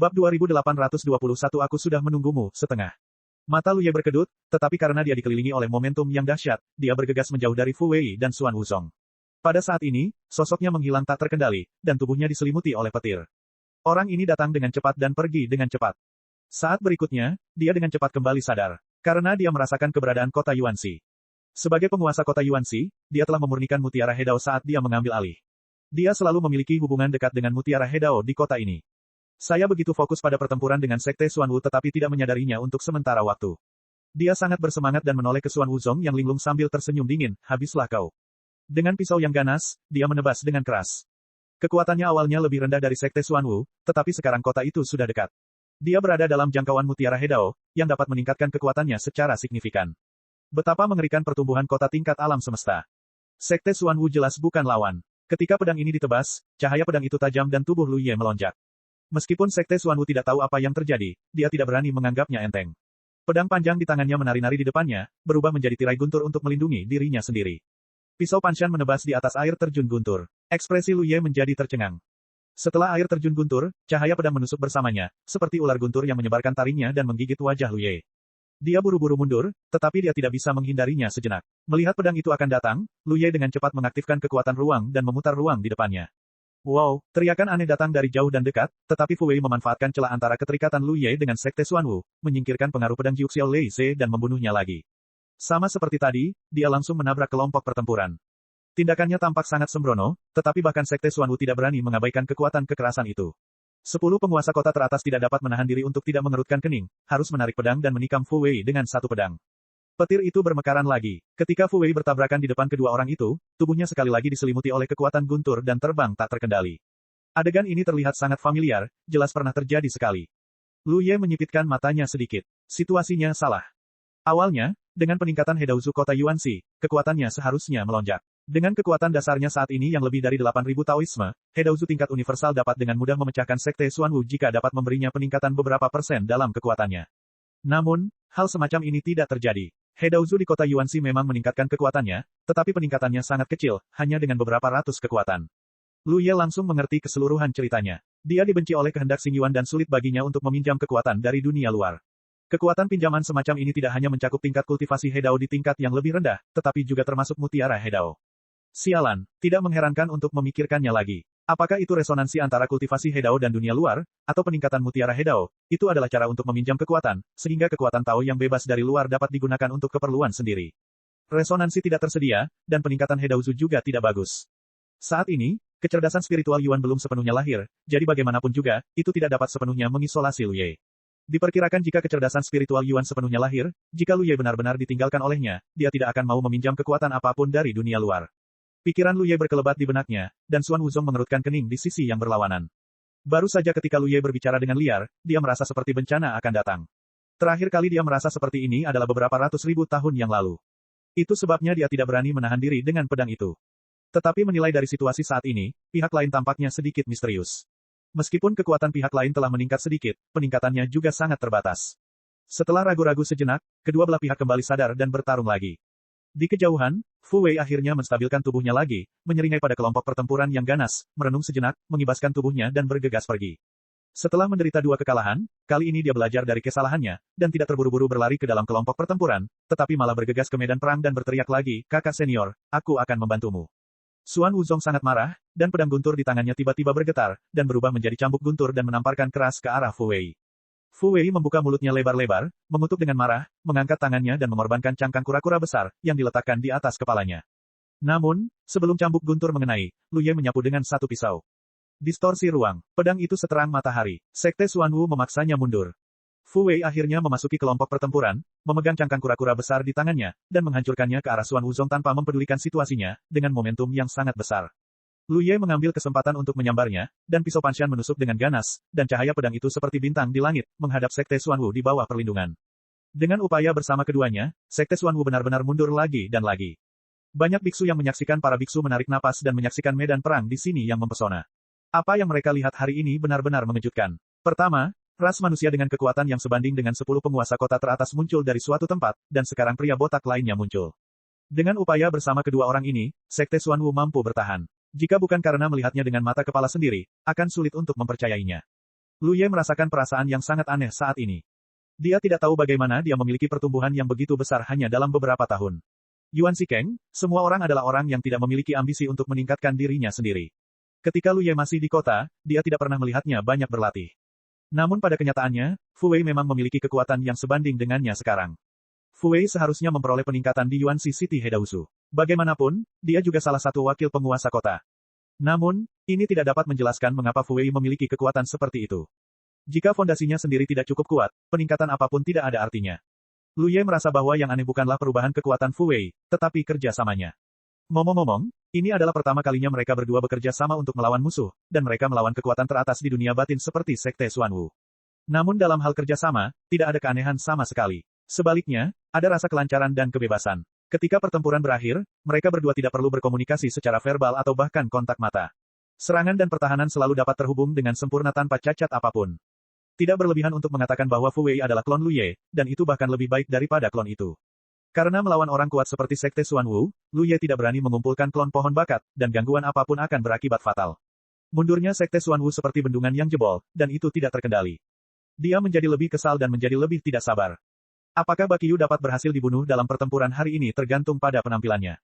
Bab 2821 Aku sudah menunggumu, setengah. Mata Lu Ye berkedut, tetapi karena dia dikelilingi oleh momentum yang dahsyat, dia bergegas menjauh dari Fu Wei dan Xuan Wuzong. Pada saat ini, sosoknya menghilang tak terkendali, dan tubuhnya diselimuti oleh petir. Orang ini datang dengan cepat dan pergi dengan cepat. Saat berikutnya, dia dengan cepat kembali sadar, karena dia merasakan keberadaan kota Yuanxi. Sebagai penguasa kota Yuanxi, dia telah memurnikan Mutiara Hedao saat dia mengambil alih. Dia selalu memiliki hubungan dekat dengan Mutiara Hedao di kota ini. Saya begitu fokus pada pertempuran dengan Sekte Xuanwu tetapi tidak menyadarinya untuk sementara waktu. Dia sangat bersemangat dan menoleh ke Xuan Wuzong yang linglung sambil tersenyum dingin, habislah kau. Dengan pisau yang ganas, dia menebas dengan keras. Kekuatannya awalnya lebih rendah dari Sekte Xuanwu, tetapi sekarang kota itu sudah dekat. Dia berada dalam jangkauan Mutiara Hedao, yang dapat meningkatkan kekuatannya secara signifikan. Betapa mengerikan pertumbuhan kota tingkat alam semesta. Sekte Xuanwu jelas bukan lawan. Ketika pedang ini ditebas, cahaya pedang itu tajam dan tubuh Lu Ye melonjak. Meskipun Sekte Xuanwu tidak tahu apa yang terjadi, dia tidak berani menganggapnya enteng. Pedang panjang di tangannya menari-nari di depannya, berubah menjadi tirai guntur untuk melindungi dirinya sendiri. Pisau Panshan menebas di atas air terjun guntur. Ekspresi Lu Ye menjadi tercengang. Setelah air terjun guntur, cahaya pedang menusuk bersamanya, seperti ular guntur yang menyebarkan taringnya dan menggigit wajah Lu Ye. Dia buru-buru mundur, tetapi dia tidak bisa menghindarinya sejenak. Melihat pedang itu akan datang, Lu Ye dengan cepat mengaktifkan kekuatan ruang dan memutar ruang di depannya. Wow, teriakan aneh datang dari jauh dan dekat, tetapi Fu Wei memanfaatkan celah antara keterikatan Lu Ye dengan Sekte Xuanwu, menyingkirkan pengaruh pedang Jiuxiao Lei Ze dan membunuhnya lagi. Sama seperti tadi, dia langsung menabrak kelompok pertempuran. Tindakannya tampak sangat sembrono, tetapi bahkan Sekte Xuanwu tidak berani mengabaikan kekuatan kekerasan itu. 10 penguasa kota teratas tidak dapat menahan diri untuk tidak mengerutkan kening, harus menarik pedang dan menikam Fu Wei dengan satu pedang. Petir itu bermekaran lagi. Ketika Fu Wei bertabrakan di depan kedua orang itu, tubuhnya sekali lagi diselimuti oleh kekuatan guntur dan terbang tak terkendali. Adegan ini terlihat sangat familiar, jelas pernah terjadi sekali. Lu Ye menyipitkan matanya sedikit. Situasinya salah. Awalnya, dengan peningkatan Hedaozu kota Yuanxi, kekuatannya seharusnya melonjak. Dengan kekuatan dasarnya saat ini yang lebih dari 8.000 Taoisme, Hedaozu tingkat universal dapat dengan mudah memecahkan Sekte Xuanwu jika dapat memberinya peningkatan beberapa persen dalam kekuatannya. Namun, hal semacam ini tidak terjadi. Hedaozu di kota Yuanxi memang meningkatkan kekuatannya, tetapi peningkatannya sangat kecil, hanya dengan beberapa ratus kekuatan. Lu Ye langsung mengerti keseluruhan ceritanya. Dia dibenci oleh kehendak Xing Yuan dan sulit baginya untuk meminjam kekuatan dari dunia luar. Kekuatan pinjaman semacam ini tidak hanya mencakup tingkat kultivasi Hedao di tingkat yang lebih rendah, tetapi juga termasuk Mutiara Hedao. Sialan, tidak mengherankan untuk memikirkannya lagi. Apakah itu resonansi antara kultivasi Hedao dan dunia luar, atau peningkatan Mutiara Hedao? Itu adalah cara untuk meminjam kekuatan, sehingga kekuatan Tao yang bebas dari luar dapat digunakan untuk keperluan sendiri. Resonansi tidak tersedia, dan peningkatan Hedaozu juga tidak bagus. Saat ini, kecerdasan spiritual Yuan belum sepenuhnya lahir, jadi bagaimanapun juga, itu tidak dapat sepenuhnya mengisolasi Lu Ye. Diperkirakan jika kecerdasan spiritual Yuan sepenuhnya lahir, jika Lu Ye benar-benar ditinggalkan olehnya, dia tidak akan mau meminjam kekuatan apapun dari dunia luar. Pikiran Lu Ye berkelebat di benaknya, dan Xuan Wuzong mengerutkan kening di sisi yang berlawanan. Baru saja ketika Lu Ye berbicara dengan liar, dia merasa seperti bencana akan datang. Terakhir kali dia merasa seperti ini adalah beberapa ratus ribu tahun yang lalu. Itu sebabnya dia tidak berani menahan diri dengan pedang itu. Tetapi menilai dari situasi saat ini, pihak lain tampaknya sedikit misterius. Meskipun kekuatan pihak lain telah meningkat sedikit, peningkatannya juga sangat terbatas. Setelah ragu-ragu sejenak, kedua belah pihak kembali sadar dan bertarung lagi. Di kejauhan, Fu Wei akhirnya menstabilkan tubuhnya lagi, menyeringai pada kelompok pertempuran yang ganas, merenung sejenak, mengibaskan tubuhnya dan bergegas pergi. Setelah menderita 2 kekalahan, kali ini dia belajar dari kesalahannya, dan tidak terburu-buru berlari ke dalam kelompok pertempuran, tetapi malah bergegas ke medan perang dan berteriak lagi, "Kakak senior, aku akan membantumu." Xuan Wuzong sangat marah, dan pedang guntur di tangannya tiba-tiba bergetar, dan berubah menjadi cambuk guntur dan menamparkan keras ke arah Fu Wei. Fu Wei membuka mulutnya lebar-lebar, mengutuk dengan marah, mengangkat tangannya dan mengorbankan cangkang kura-kura besar, yang diletakkan di atas kepalanya. Namun, sebelum cambuk guntur mengenai, Lu Ye menyapu dengan satu pisau. Distorsi ruang, pedang itu seterang matahari. Sekte Xuanwu memaksanya mundur. Fu Wei akhirnya memasuki kelompok pertempuran, memegang cangkang kura-kura besar di tangannya, dan menghancurkannya ke arah Xuan Wuzong tanpa mempedulikan situasinya, dengan momentum yang sangat besar. Lu Ye mengambil kesempatan untuk menyambarnya, dan pisau Panshan menusuk dengan ganas, dan cahaya pedang itu seperti bintang di langit, menghadap Sekte Xuanwu di bawah perlindungan. Dengan upaya bersama keduanya, Sekte Xuanwu benar-benar mundur lagi dan lagi. Banyak biksu yang menyaksikan para biksu menarik napas dan menyaksikan medan perang di sini yang mempesona. Apa yang mereka lihat hari ini benar-benar mengejutkan. Pertama, ras manusia dengan kekuatan yang sebanding dengan 10 penguasa kota teratas muncul dari suatu tempat, dan sekarang pria botak lainnya muncul. Dengan upaya bersama kedua orang ini, Sekte Xuanwu mampu bertahan. Jika bukan karena melihatnya dengan mata kepala sendiri, akan sulit untuk mempercayainya. Lu Ye merasakan perasaan yang sangat aneh saat ini. Dia tidak tahu bagaimana dia memiliki pertumbuhan yang begitu besar hanya dalam beberapa tahun. Yuan Shikeng, semua orang adalah orang yang tidak memiliki ambisi untuk meningkatkan dirinya sendiri. Ketika Lu Ye masih di kota, dia tidak pernah melihatnya banyak berlatih. Namun pada kenyataannya, Fu Wei memang memiliki kekuatan yang sebanding dengannya sekarang. Fu Wei seharusnya memperoleh peningkatan di Yuanxi City Hedausu. Bagaimanapun, dia juga salah satu wakil penguasa kota. Namun, ini tidak dapat menjelaskan mengapa Fu Wei memiliki kekuatan seperti itu. Jika fondasinya sendiri tidak cukup kuat, peningkatan apapun tidak ada artinya. Lu Ye merasa bahwa yang aneh bukanlah perubahan kekuatan Fu Wei, tetapi kerjasamanya. Ngomong-ngomong, ini adalah pertama kalinya mereka berdua bekerja sama untuk melawan musuh, dan mereka melawan kekuatan teratas di dunia batin seperti Sekte Xuanwu. Namun dalam hal kerjasama, tidak ada keanehan sama sekali. Sebaliknya, ada rasa kelancaran dan kebebasan. Ketika pertempuran berakhir, mereka berdua tidak perlu berkomunikasi secara verbal atau bahkan kontak mata. Serangan dan pertahanan selalu dapat terhubung dengan sempurna tanpa cacat apapun. Tidak berlebihan untuk mengatakan bahwa Fu Wei adalah klon Lu Ye, dan itu bahkan lebih baik daripada klon itu. Karena melawan orang kuat seperti Sekte Xuanwu, Lu Ye tidak berani mengumpulkan klon pohon bakat, dan gangguan apapun akan berakibat fatal. Mundurnya Sekte Xuanwu seperti bendungan yang jebol, dan itu tidak terkendali. Dia menjadi lebih kesal dan menjadi lebih tidak sabar. Apakah Bakyu dapat berhasil dibunuh dalam pertempuran hari ini tergantung pada penampilannya.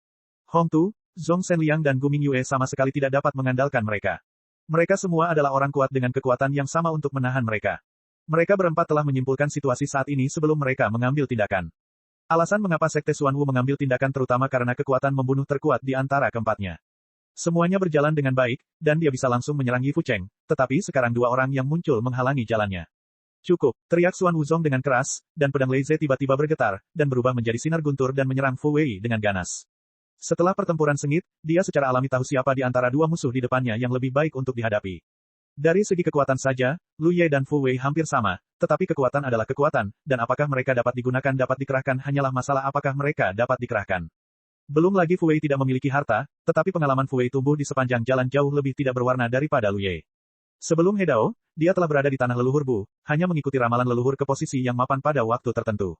Hong Tu, Zhong Shenliang dan Gu Mingyue sama sekali tidak dapat mengandalkan mereka. Mereka semua adalah orang kuat dengan kekuatan yang sama untuk menahan mereka. Mereka berempat telah menyimpulkan situasi saat ini sebelum mereka mengambil tindakan. Alasan mengapa Sekte Xuanwu mengambil tindakan terutama karena kekuatan membunuh terkuat di antara keempatnya. Semuanya berjalan dengan baik, dan dia bisa langsung menyerang Yi Fucheng, tetapi sekarang dua orang yang muncul menghalangi jalannya. Cukup, teriak Xuan Wuzong dengan keras, dan pedang Lei Ze tiba-tiba bergetar, dan berubah menjadi sinar guntur dan menyerang Fu Wei dengan ganas. Setelah pertempuran sengit, dia secara alami tahu siapa di antara dua musuh di depannya yang lebih baik untuk dihadapi. Dari segi kekuatan saja, Lu Ye dan Fu Wei hampir sama, tetapi kekuatan adalah kekuatan, dan apakah mereka dapat digunakan dapat dikerahkan hanyalah masalah apakah mereka dapat dikerahkan. Belum lagi Fu Wei tidak memiliki harta, tetapi pengalaman Fu Wei tumbuh di sepanjang jalan jauh lebih tidak berwarna daripada Lu Ye. Sebelum Hedao, dia telah berada di tanah leluhur Bu, hanya mengikuti ramalan leluhur ke posisi yang mapan pada waktu tertentu.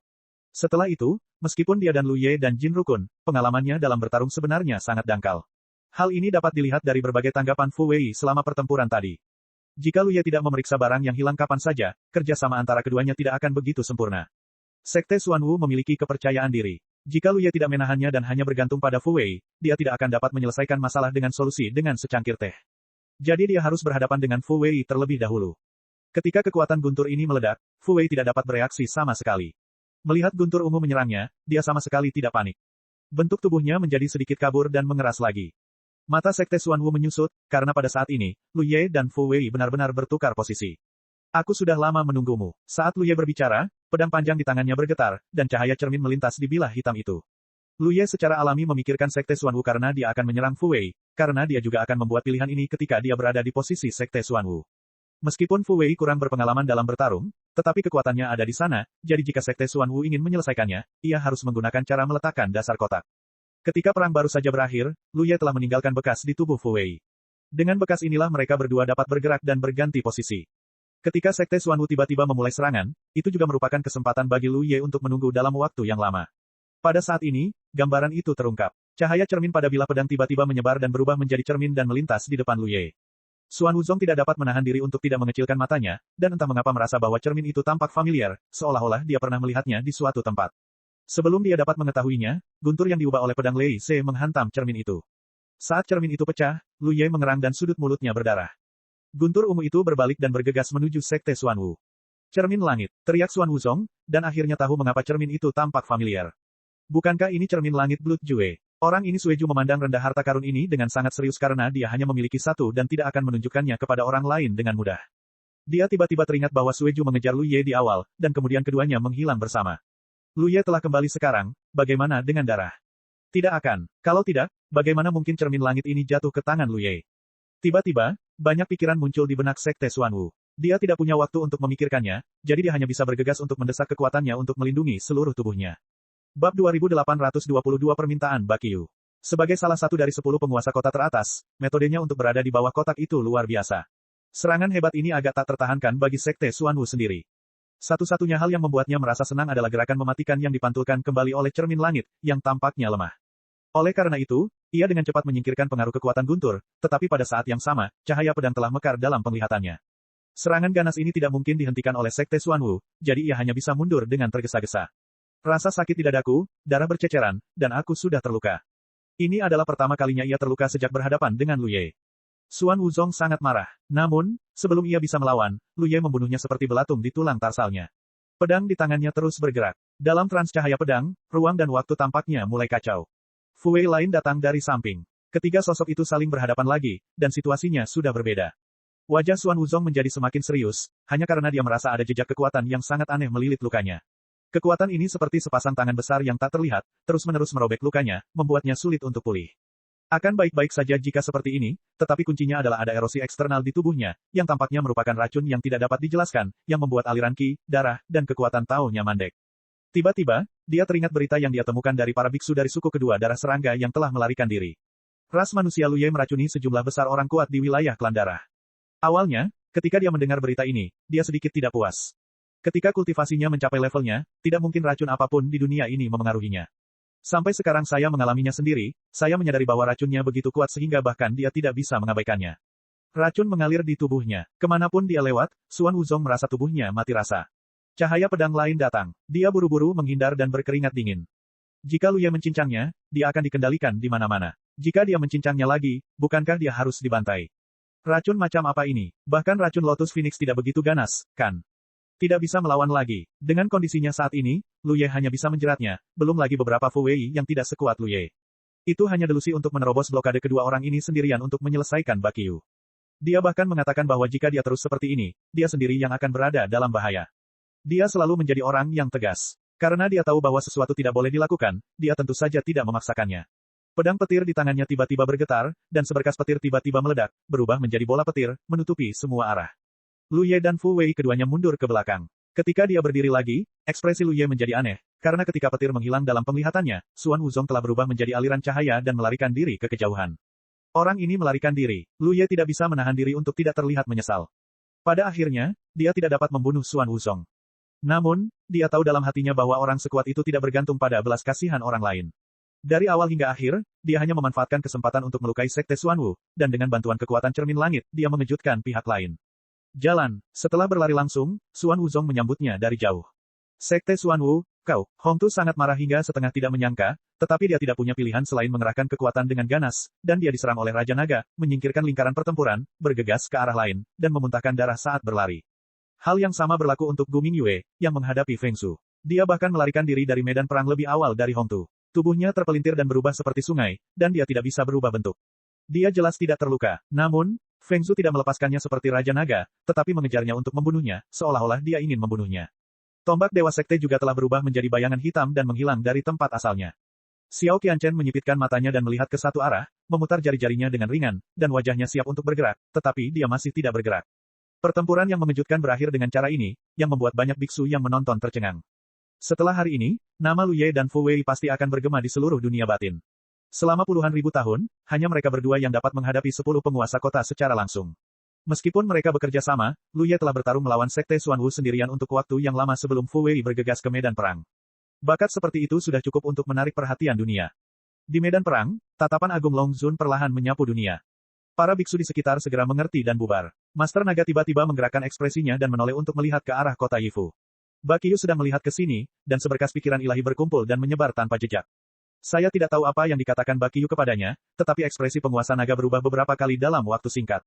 Setelah itu, meskipun dia dan Lu Ye dan Jin Rukun, pengalamannya dalam bertarung sebenarnya sangat dangkal. Hal ini dapat dilihat dari berbagai tanggapan Fu Wei selama pertempuran tadi. Jika Lu Ye tidak memeriksa barang yang hilang kapan saja, kerjasama antara keduanya tidak akan begitu sempurna. Sekte Xuanwu memiliki kepercayaan diri. Jika Lu Ye tidak menahannya dan hanya bergantung pada Fu Wei, dia tidak akan dapat menyelesaikan masalah dengan solusi dengan secangkir teh. Jadi dia harus berhadapan dengan Fu Wei terlebih dahulu. Ketika kekuatan guntur ini meledak, Fu Wei tidak dapat bereaksi sama sekali. Melihat guntur ungu menyerangnya, dia sama sekali tidak panik. Bentuk tubuhnya menjadi sedikit kabur dan mengeras lagi. Mata Sekte Xuanwu menyusut, karena pada saat ini, Lu Ye dan Fu Wei benar-benar bertukar posisi. Aku sudah lama menunggumu. Saat Lu Ye berbicara, pedang panjang di tangannya bergetar, dan cahaya cermin melintas di bilah hitam itu. Lu Ye secara alami memikirkan Sekte Xuanwu karena dia akan menyerang Fu Wei, karena dia juga akan membuat pilihan ini ketika dia berada di posisi Sekte Xuanwu. Meskipun Fu Wei kurang berpengalaman dalam bertarung, tetapi kekuatannya ada di sana, jadi jika Sekte Xuanwu ingin menyelesaikannya, ia harus menggunakan cara meletakkan dasar kotak. Ketika perang baru saja berakhir, Lu Ye telah meninggalkan bekas di tubuh Fu Wei. Dengan bekas inilah mereka berdua dapat bergerak dan berganti posisi. Ketika Sekte Xuanwu tiba-tiba memulai serangan, itu juga merupakan kesempatan bagi Lu Ye untuk menunggu dalam waktu yang lama. Pada saat ini, gambaran itu terungkap. Cahaya cermin pada bilah pedang tiba-tiba menyebar dan berubah menjadi cermin dan melintas di depan Lu Ye. Xuan Wuzong tidak dapat menahan diri untuk tidak mengecilkan matanya, dan entah mengapa merasa bahwa cermin itu tampak familiar, seolah-olah dia pernah melihatnya di suatu tempat. Sebelum dia dapat mengetahuinya, guntur yang diubah oleh pedang Lei Ze menghantam cermin itu. Saat cermin itu pecah, Lu Ye mengerang dan sudut mulutnya berdarah. Guntur ungu itu berbalik dan bergegas menuju Sekte Xuanwu. Cermin langit, teriak Xuan Wuzong, dan akhirnya tahu mengapa cermin itu tampak familiar. Bukankah ini cermin langit Blood Jue? Orang ini Sueju memandang rendah harta karun ini dengan sangat serius karena dia hanya memiliki satu dan tidak akan menunjukkannya kepada orang lain dengan mudah. Dia tiba-tiba teringat bahwa Sueju mengejar Lu Ye di awal, dan kemudian keduanya menghilang bersama. Lu Ye telah kembali sekarang, bagaimana dengan darah? Tidak akan. Kalau tidak, bagaimana mungkin cermin langit ini jatuh ke tangan Lu Ye? Tiba-tiba, banyak pikiran muncul di benak Sekte Xuanwu. Dia tidak punya waktu untuk memikirkannya, jadi dia hanya bisa bergegas untuk mendesak kekuatannya untuk melindungi seluruh tubuhnya. Bab 2822 Permintaan Bakyu. Sebagai salah satu dari 10 penguasa kota teratas, metodenya untuk berada di bawah kotak itu luar biasa. Serangan hebat ini agak tak tertahankan bagi Sekte Xuanwu sendiri. Satu-satunya hal yang membuatnya merasa senang adalah gerakan mematikan yang dipantulkan kembali oleh cermin langit, yang tampaknya lemah. Oleh karena itu, ia dengan cepat menyingkirkan pengaruh kekuatan guntur, tetapi pada saat yang sama, cahaya pedang telah mekar dalam penglihatannya. Serangan ganas ini tidak mungkin dihentikan oleh Sekte Xuanwu, jadi ia hanya bisa mundur dengan tergesa-gesa. Rasa sakit di dadaku, darah berceceran, dan aku sudah terluka. Ini adalah pertama kalinya ia terluka sejak berhadapan dengan Lu Ye. Xuan Wuzong sangat marah. Namun, sebelum ia bisa melawan, Lu Ye membunuhnya seperti belatung di tulang tarsalnya. Pedang di tangannya terus bergerak. Dalam trans cahaya pedang, ruang dan waktu tampaknya mulai kacau. Fu Wei lain datang dari samping. Ketiga sosok itu saling berhadapan lagi, dan situasinya sudah berbeda. Wajah Xuan Wuzong menjadi semakin serius, hanya karena dia merasa ada jejak kekuatan yang sangat aneh melilit lukanya. Kekuatan ini seperti sepasang tangan besar yang tak terlihat, terus-menerus merobek lukanya, membuatnya sulit untuk pulih. Akan baik-baik saja jika seperti ini, tetapi kuncinya adalah ada erosi eksternal di tubuhnya, yang tampaknya merupakan racun yang tidak dapat dijelaskan, yang membuat aliran ki, darah, dan kekuatan Tao-nya mandek. Tiba-tiba, dia teringat berita yang dia temukan dari para biksu dari suku kedua darah serangga yang telah melarikan diri. Ras manusia Lu Ye meracuni sejumlah besar orang kuat di wilayah klan darah. Awalnya, ketika dia mendengar berita ini, dia sedikit tidak puas. Ketika kultivasinya mencapai levelnya, tidak mungkin racun apapun di dunia ini memengaruhinya. Sampai sekarang saya mengalaminya sendiri, saya menyadari bahwa racunnya begitu kuat sehingga bahkan dia tidak bisa mengabaikannya. Racun mengalir di tubuhnya. Kemanapun dia lewat, Xuan Wuzong merasa tubuhnya mati rasa. Cahaya pedang lain datang. Dia buru-buru menghindar dan berkeringat dingin. Jika Lu Ye mencincangnya, dia akan dikendalikan di mana-mana. Jika dia mencincangnya lagi, bukankah dia harus dibantai? Racun macam apa ini? Bahkan racun Lotus Phoenix tidak begitu ganas, kan? Tidak bisa melawan lagi. Dengan kondisinya saat ini, Lu Ye hanya bisa menjeratnya, belum lagi beberapa Fu Wei yang tidak sekuat Lu Ye. Itu hanya delusi untuk menerobos blokade kedua orang ini sendirian untuk menyelesaikan Bakyu. Dia bahkan mengatakan bahwa jika dia terus seperti ini, dia sendiri yang akan berada dalam bahaya. Dia selalu menjadi orang yang tegas. Karena dia tahu bahwa sesuatu tidak boleh dilakukan, dia tentu saja tidak memaksakannya. Pedang petir di tangannya tiba-tiba bergetar, dan seberkas petir tiba-tiba meledak, berubah menjadi bola petir, menutupi semua arah. Lu Ye dan Fu Wei keduanya mundur ke belakang. Ketika dia berdiri lagi, ekspresi Lu Ye menjadi aneh, karena ketika petir menghilang dalam penglihatannya, Xuan Wuzong telah berubah menjadi aliran cahaya dan melarikan diri ke kejauhan. Orang ini melarikan diri. Lu Ye tidak bisa menahan diri untuk tidak terlihat menyesal. Pada akhirnya, dia tidak dapat membunuh Xuan Wuzong. Namun, dia tahu dalam hatinya bahwa orang sekuat itu tidak bergantung pada belas kasihan orang lain. Dari awal hingga akhir, dia hanya memanfaatkan kesempatan untuk melukai Sekte Xuanwu, dan dengan bantuan kekuatan cermin langit, dia mengejutkan pihak lain. Jalan. Setelah berlari langsung, Xuan Wuzong menyambutnya dari jauh. Sekte Xuanwu, kau, Hongtu sangat marah hingga setengah tidak menyangka, tetapi dia tidak punya pilihan selain mengerahkan kekuatan dengan ganas, dan dia diserang oleh Raja Naga, menyingkirkan lingkaran pertempuran, bergegas ke arah lain, dan memuntahkan darah saat berlari. Hal yang sama berlaku untuk Gu Mingyue, yang menghadapi Feng Su. Dia bahkan melarikan diri dari medan perang lebih awal dari Hongtu. Tubuhnya terpelintir dan berubah seperti sungai, dan dia tidak bisa berubah bentuk. Dia jelas tidak terluka. Namun, Feng Su tidak melepaskannya seperti Raja Naga, tetapi mengejarnya untuk membunuhnya, seolah-olah dia ingin membunuhnya. Tombak Dewa Sekte juga telah berubah menjadi bayangan hitam dan menghilang dari tempat asalnya. Xiao Qianchen menyipitkan matanya dan melihat ke satu arah, memutar jari-jarinya dengan ringan, dan wajahnya siap untuk bergerak, tetapi dia masih tidak bergerak. Pertempuran yang mengejutkan berakhir dengan cara ini, yang membuat banyak biksu yang menonton tercengang. Setelah hari ini, nama Lu Ye dan Fu Wei pasti akan bergema di seluruh dunia batin. Selama puluhan ribu tahun, hanya mereka berdua yang dapat menghadapi 10 penguasa kota secara langsung. Meskipun mereka bekerja sama, Lu Ye telah bertarung melawan Sekte Xuanwu sendirian untuk waktu yang lama sebelum Fu Wei bergegas ke medan perang. Bakat seperti itu sudah cukup untuk menarik perhatian dunia. Di medan perang, tatapan Agung Long Zun perlahan menyapu dunia. Para biksu di sekitar segera mengerti dan bubar. Master Naga tiba-tiba menggerakkan ekspresinya dan menoleh untuk melihat ke arah kota Yifu. Bakyu sedang melihat ke sini, dan seberkas pikiran ilahi berkumpul dan menyebar tanpa jejak. Saya tidak tahu apa yang dikatakan Bakyu kepadanya, tetapi ekspresi penguasa naga berubah beberapa kali dalam waktu singkat.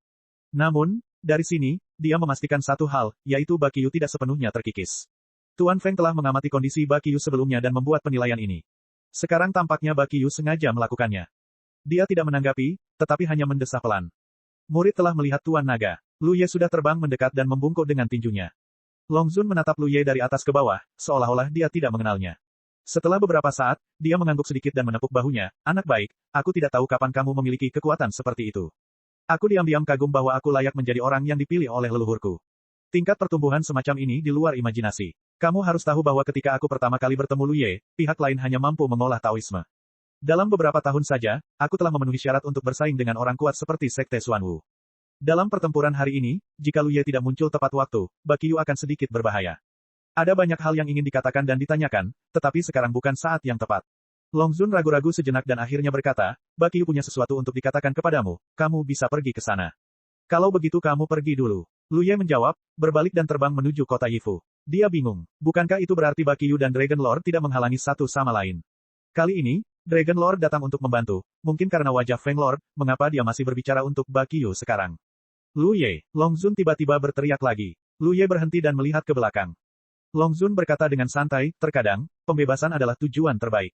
Namun, dari sini, dia memastikan satu hal, yaitu Bakyu tidak sepenuhnya terkikis. Tuan Feng telah mengamati kondisi Bakyu sebelumnya dan membuat penilaian ini. Sekarang tampaknya Bakyu sengaja melakukannya. Dia tidak menanggapi, tetapi hanya mendesah pelan. Murid telah melihat Tuan Naga. Lu Ye sudah terbang mendekat dan membungkuk dengan tinjunya. Long Zun menatap Lu Ye dari atas ke bawah, seolah-olah dia tidak mengenalnya. Setelah beberapa saat, dia mengangguk sedikit dan menepuk bahunya. Anak baik, aku tidak tahu kapan kamu memiliki kekuatan seperti itu. Aku diam-diam kagum bahwa aku layak menjadi orang yang dipilih oleh leluhurku. Tingkat pertumbuhan semacam ini di luar imajinasi. Kamu harus tahu bahwa ketika aku pertama kali bertemu Lu Ye, pihak lain hanya mampu mengolah Taoisme. Dalam beberapa tahun saja, aku telah memenuhi syarat untuk bersaing dengan orang kuat seperti Sekte Xuanwu. Dalam pertempuran hari ini, jika Lu Ye tidak muncul tepat waktu, Bakyu akan sedikit berbahaya. Ada banyak hal yang ingin dikatakan dan ditanyakan, tetapi sekarang bukan saat yang tepat. Long Zun ragu-ragu sejenak dan akhirnya berkata, Bakyu punya sesuatu untuk dikatakan kepadamu, kamu bisa pergi ke sana. Kalau begitu kamu pergi dulu. Lu Ye menjawab, berbalik dan terbang menuju kota Yifu. Dia bingung. Bukankah itu berarti Bakyu dan Dragon Lord tidak menghalangi satu sama lain? Kali ini, Dragon Lord datang untuk membantu. Mungkin karena wajah Feng Lord, mengapa dia masih berbicara untuk Bakyu sekarang? Lu Ye, Long Zun tiba-tiba berteriak lagi. Lu Ye berhenti dan melihat ke belakang. Long Zun berkata dengan santai, terkadang, pembebasan adalah tujuan terbaik.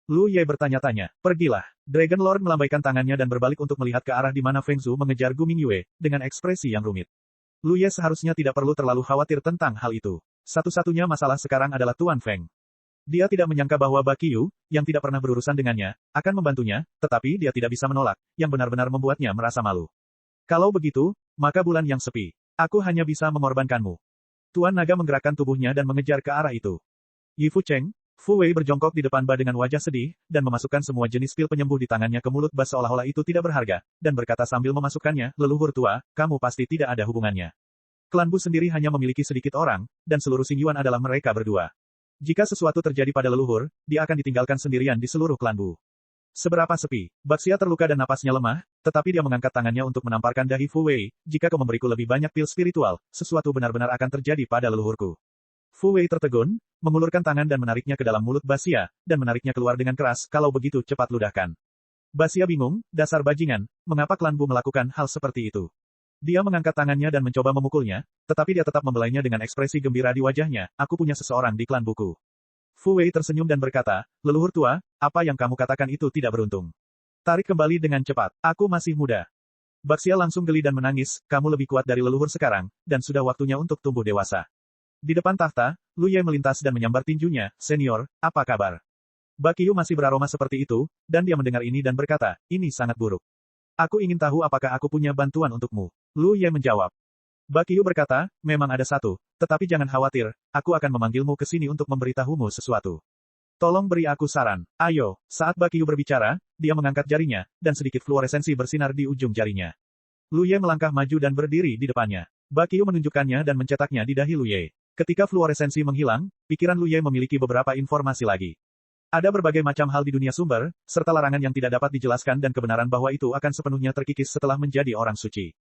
Lu Ye bertanya-tanya, pergilah. Dragon Lord melambaikan tangannya dan berbalik untuk melihat ke arah di mana Feng Zhu mengejar Gu Mingyue, dengan ekspresi yang rumit. Lu Ye seharusnya tidak perlu terlalu khawatir tentang hal itu. Satu-satunya masalah sekarang adalah Tuan Feng. Dia tidak menyangka bahwa Bakyu, yang tidak pernah berurusan dengannya, akan membantunya, tetapi dia tidak bisa menolak, yang benar-benar membuatnya merasa malu. Kalau begitu, maka bulan yang sepi. Aku hanya bisa mengorbankanmu. Tuan Naga menggerakkan tubuhnya dan mengejar ke arah itu. Yifu Cheng, Fu Wei berjongkok di depan Ba dengan wajah sedih, dan memasukkan semua jenis pil penyembuh di tangannya ke mulut Ba seolah-olah itu tidak berharga, dan berkata sambil memasukkannya, leluhur tua, kamu pasti tidak ada hubungannya. Klan Bu sendiri hanya memiliki sedikit orang, dan seluruh Xingyuan adalah mereka berdua. Jika sesuatu terjadi pada leluhur, dia akan ditinggalkan sendirian di seluruh klan Bu. Seberapa sepi, Baxia terluka dan napasnya lemah, tetapi dia mengangkat tangannya untuk menamparkan dahi Fu Wei, jika kau memberiku lebih banyak pil spiritual, sesuatu benar-benar akan terjadi pada leluhurku. Fu Wei tertegun, mengulurkan tangan dan menariknya ke dalam mulut Baxia, dan menariknya keluar dengan keras, kalau begitu cepat ludahkan. Baxia bingung, dasar bajingan, mengapa klan Bu melakukan hal seperti itu? Dia mengangkat tangannya dan mencoba memukulnya, tetapi dia tetap membelainya dengan ekspresi gembira di wajahnya, aku punya seseorang di klan buku. Fu Wei tersenyum dan berkata, leluhur tua, apa yang kamu katakan itu tidak beruntung. Tarik kembali dengan cepat, aku masih muda. Baxia langsung geli dan menangis, kamu lebih kuat dari leluhur sekarang, dan sudah waktunya untuk tumbuh dewasa. Di depan tahta, Lu Ye melintas dan menyambar tinjunya, senior, apa kabar? Bakyu masih beraroma seperti itu, dan dia mendengar ini dan berkata, ini sangat buruk. Aku ingin tahu apakah aku punya bantuan untukmu. Lu Ye menjawab. Bakyu berkata, memang ada satu, tetapi jangan khawatir, aku akan memanggilmu ke sini untuk memberitahumu sesuatu. Tolong beri aku saran. Ayo, saat Bakyu berbicara, dia mengangkat jarinya, dan sedikit fluoresensi bersinar di ujung jarinya. Lu Ye melangkah maju dan berdiri di depannya. Bakyu menunjukkannya dan mencetaknya di dahi Lu Ye. Ketika fluoresensi menghilang, pikiran Lu Ye memiliki beberapa informasi lagi. Ada berbagai macam hal di dunia sumber, serta larangan yang tidak dapat dijelaskan dan kebenaran bahwa itu akan sepenuhnya terkikis setelah menjadi orang suci.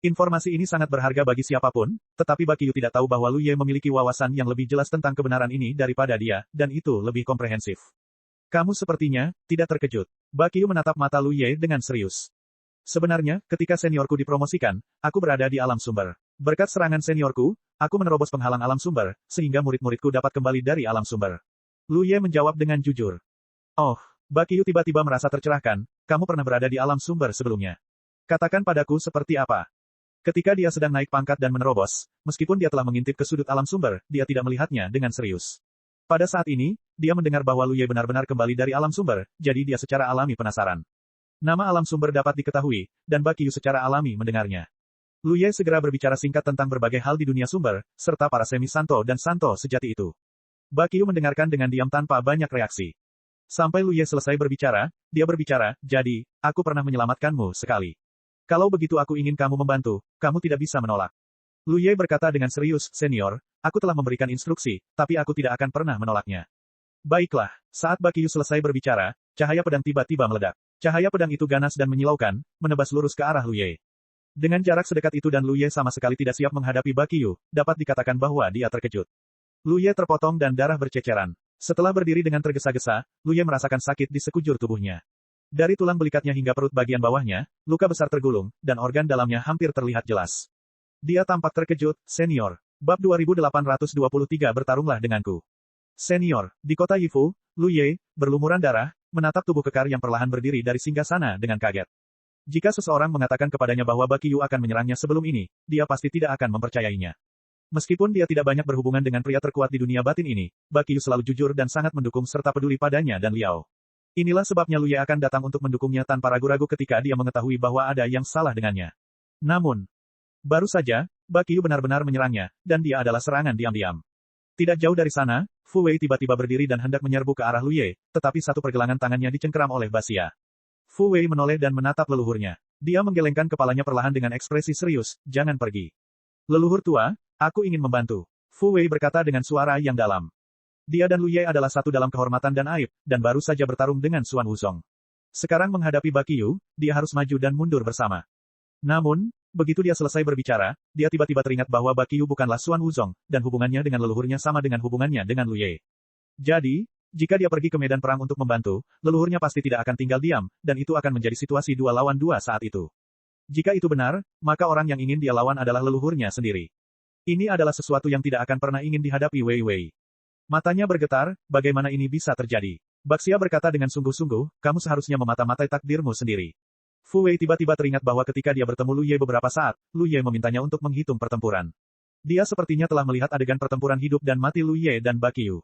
Informasi ini sangat berharga bagi siapapun, tetapi Bakyu tidak tahu bahwa Lu Ye memiliki wawasan yang lebih jelas tentang kebenaran ini daripada dia, dan itu lebih komprehensif. Kamu sepertinya tidak terkejut. Bakyu menatap mata Lu Ye dengan serius. Sebenarnya, ketika seniorku dipromosikan, aku berada di alam sumber. Berkat serangan seniorku, aku menerobos penghalang alam sumber, sehingga murid-muridku dapat kembali dari alam sumber. Lu Ye menjawab dengan jujur. Oh, Bakyu tiba-tiba merasa tercerahkan, kamu pernah berada di alam sumber sebelumnya. Katakan padaku seperti apa. Ketika dia sedang naik pangkat dan menerobos, meskipun dia telah mengintip ke sudut alam sumber, dia tidak melihatnya dengan serius. Pada saat ini, dia mendengar bahwa Lu Ye benar-benar kembali dari alam sumber, jadi dia secara alami penasaran. Nama alam sumber dapat diketahui, dan Bakyu secara alami mendengarnya. Lu Ye segera berbicara singkat tentang berbagai hal di dunia sumber, serta para semi-santo dan santo sejati itu. Bakyu mendengarkan dengan diam tanpa banyak reaksi. Sampai Lu Ye selesai berbicara, dia berbicara, jadi, aku pernah menyelamatkanmu sekali. Kalau begitu aku ingin kamu membantu, kamu tidak bisa menolak. Lu Ye berkata dengan serius, senior, aku telah memberikan instruksi, tapi aku tidak akan pernah menolaknya. Baiklah, saat Bakyu selesai berbicara, cahaya pedang tiba-tiba meledak. Cahaya pedang itu ganas dan menyilaukan, menebas lurus ke arah Lu Ye. Dengan jarak sedekat itu dan Lu Ye sama sekali tidak siap menghadapi Bakyu, dapat dikatakan bahwa dia terkejut. Lu Ye terpotong dan darah berceceran. Setelah berdiri dengan tergesa-gesa, Lu Ye merasakan sakit di sekujur tubuhnya. Dari tulang belikatnya hingga perut bagian bawahnya, luka besar tergulung, dan organ dalamnya hampir terlihat jelas. Dia tampak terkejut, senior. Bab 2823 bertarunglah denganku. Senior, di kota Yifu, Lu Ye, berlumuran darah, menatap tubuh kekar yang perlahan berdiri dari singgahsana dengan kaget. Jika seseorang mengatakan kepadanya bahwa Bakyu akan menyerangnya sebelum ini, dia pasti tidak akan mempercayainya. Meskipun dia tidak banyak berhubungan dengan pria terkuat di dunia batin ini, Bakyu selalu jujur dan sangat mendukung serta peduli padanya dan Liao. Inilah sebabnya Lu Ye akan datang untuk mendukungnya tanpa ragu-ragu ketika dia mengetahui bahwa ada yang salah dengannya. Namun, baru saja, Bakyu benar-benar menyerangnya, dan dia adalah serangan diam-diam. Tidak jauh dari sana, Fu Wei tiba-tiba berdiri dan hendak menyerbu ke arah Lu Ye, tetapi satu pergelangan tangannya dicengkeram oleh Baxia. Fu Wei menoleh dan menatap leluhurnya. Dia menggelengkan kepalanya perlahan dengan ekspresi serius, jangan pergi. Leluhur tua, aku ingin membantu. Fu Wei berkata dengan suara yang dalam. Dia dan Lu Ye adalah satu dalam kehormatan dan aib, dan baru saja bertarung dengan Xuan Wuzong. Sekarang menghadapi Bakyu, dia harus maju dan mundur bersama. Namun, Begitu dia selesai berbicara, dia tiba-tiba teringat bahwa Bakiyu bukanlah Xuan Wuzong, dan hubungannya dengan leluhurnya sama dengan hubungannya dengan Lu Ye. Jadi, jika dia pergi ke medan perang untuk membantu, leluhurnya pasti tidak akan tinggal diam, dan itu akan menjadi situasi 2 lawan 2 saat itu. Jika itu benar, maka orang yang ingin dia lawan adalah leluhurnya sendiri. Ini adalah sesuatu yang tidak akan pernah ingin dihadapi Wei Wei. Matanya bergetar, bagaimana ini bisa terjadi? Baxia berkata dengan sungguh-sungguh, kamu seharusnya memata-matai takdirmu sendiri. Fu Wei tiba-tiba teringat bahwa ketika dia bertemu Lu Ye beberapa saat, Lu Ye memintanya untuk menghitung pertempuran. Dia sepertinya telah melihat adegan pertempuran hidup dan mati Lu Ye dan Bakiyu.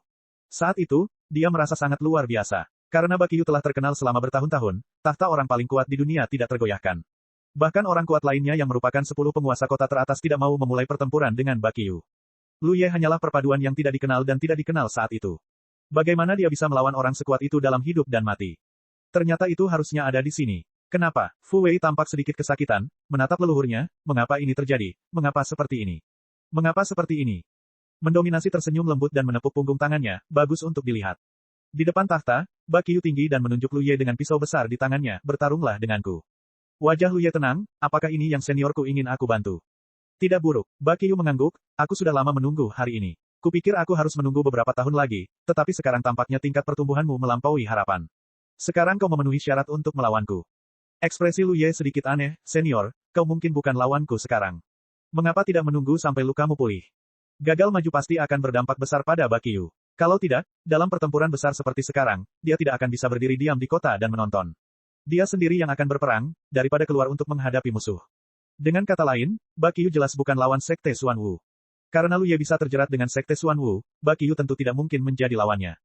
Saat itu, dia merasa sangat luar biasa. Karena Bakiyu telah terkenal selama bertahun-tahun, tahta orang paling kuat di dunia tidak tergoyahkan. Bahkan orang kuat lainnya yang merupakan 10 penguasa kota teratas tidak mau memulai pertempuran dengan Bakiyu. Lu Ye hanyalah perpaduan yang tidak dikenal dan tidak dikenal saat itu. Bagaimana dia bisa melawan orang sekuat itu dalam hidup dan mati? Ternyata itu harusnya ada di sini. Kenapa? Fu Wei tampak sedikit kesakitan, menatap leluhurnya, mengapa ini terjadi, mengapa seperti ini? Mengapa seperti ini? Mendominasi tersenyum lembut dan menepuk punggung tangannya, bagus untuk dilihat. Di depan tahta, Bakiyu tinggi dan menunjuk Lu Ye dengan pisau besar di tangannya, bertarunglah denganku. Wajah Lu Ye tenang, apakah ini yang seniorku ingin aku bantu? Tidak buruk, Bakiyu mengangguk, aku sudah lama menunggu hari ini. Kupikir aku harus menunggu beberapa tahun lagi, tetapi sekarang tampaknya tingkat pertumbuhanmu melampaui harapan. Sekarang kau memenuhi syarat untuk melawanku. Ekspresi Lu Ye sedikit aneh, senior, kau mungkin bukan lawanku sekarang. Mengapa tidak menunggu sampai lukamu pulih? Gagal maju pasti akan berdampak besar pada Bakiyu. Kalau tidak, dalam pertempuran besar seperti sekarang, dia tidak akan bisa berdiri diam di kota dan menonton. Dia sendiri yang akan berperang, daripada keluar untuk menghadapi musuh. Dengan kata lain, Bakiyu jelas bukan lawan Sekte Xuan Wu. Karena Lu Ye bisa terjerat dengan Sekte Xuan Wu, Bakiyu tentu tidak mungkin menjadi lawannya.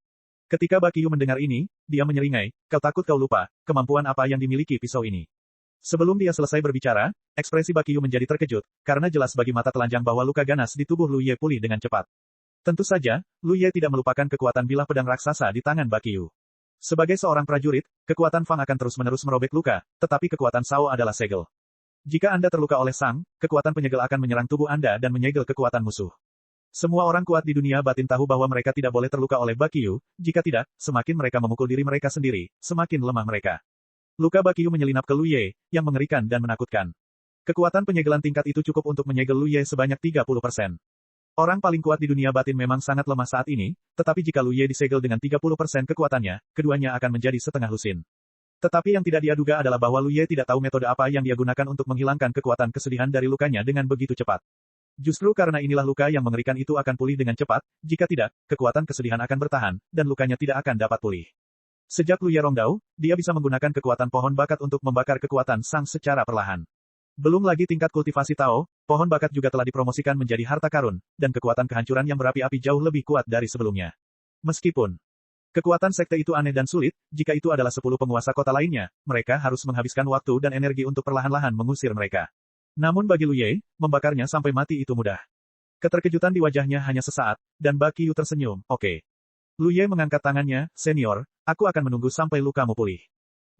Ketika Bakiyu mendengar ini, dia menyeringai, kau takut kau lupa, kemampuan apa yang dimiliki pisau ini. Sebelum dia selesai berbicara, ekspresi Bakiyu menjadi terkejut, karena jelas bagi mata telanjang bahwa luka ganas di tubuh Lu Ye pulih dengan cepat. Tentu saja, Lu Ye tidak melupakan kekuatan bilah pedang raksasa di tangan Bakiyu. Sebagai seorang prajurit, kekuatan Fang akan terus-menerus merobek luka, tetapi kekuatan Sao adalah segel. Jika Anda terluka oleh Sang, kekuatan penyegel akan menyerang tubuh Anda dan menyegel kekuatan musuh. Semua orang kuat di dunia batin tahu bahwa mereka tidak boleh terluka oleh Bakiyu, jika tidak, semakin mereka memukul diri mereka sendiri, semakin lemah mereka. Luka Bakiyu menyelinap ke Lu Ye, yang mengerikan dan menakutkan. Kekuatan penyegelan tingkat itu cukup untuk menyegel Lu Ye sebanyak 30%. Orang paling kuat di dunia batin memang sangat lemah saat ini, tetapi jika Lu Ye disegel dengan 30% kekuatannya, keduanya akan menjadi setengah lusin. Tetapi yang tidak dia duga adalah bahwa Lu Ye tidak tahu metode apa yang dia gunakan untuk menghilangkan kekuatan kesedihan dari lukanya dengan begitu cepat. Justru karena inilah luka yang mengerikan itu akan pulih dengan cepat, jika tidak, kekuatan kesedihan akan bertahan, dan lukanya tidak akan dapat pulih. Sejak Lu Ye Rongdao, dia bisa menggunakan kekuatan pohon bakat untuk membakar kekuatan Sang secara perlahan. Belum lagi tingkat kultivasi Tao, pohon bakat juga telah dipromosikan menjadi harta karun, dan kekuatan kehancuran yang berapi-api jauh lebih kuat dari sebelumnya. Meskipun kekuatan sekte itu aneh dan sulit, jika itu adalah 10 penguasa kota lainnya, mereka harus menghabiskan waktu dan energi untuk perlahan-lahan mengusir mereka. Namun bagi Lu Ye, membakarnya sampai mati itu mudah. Keterkejutan di wajahnya hanya sesaat, dan Bakiyu tersenyum, oke. Lu Ye mengangkat tangannya, senior, aku akan menunggu sampai lukamu pulih.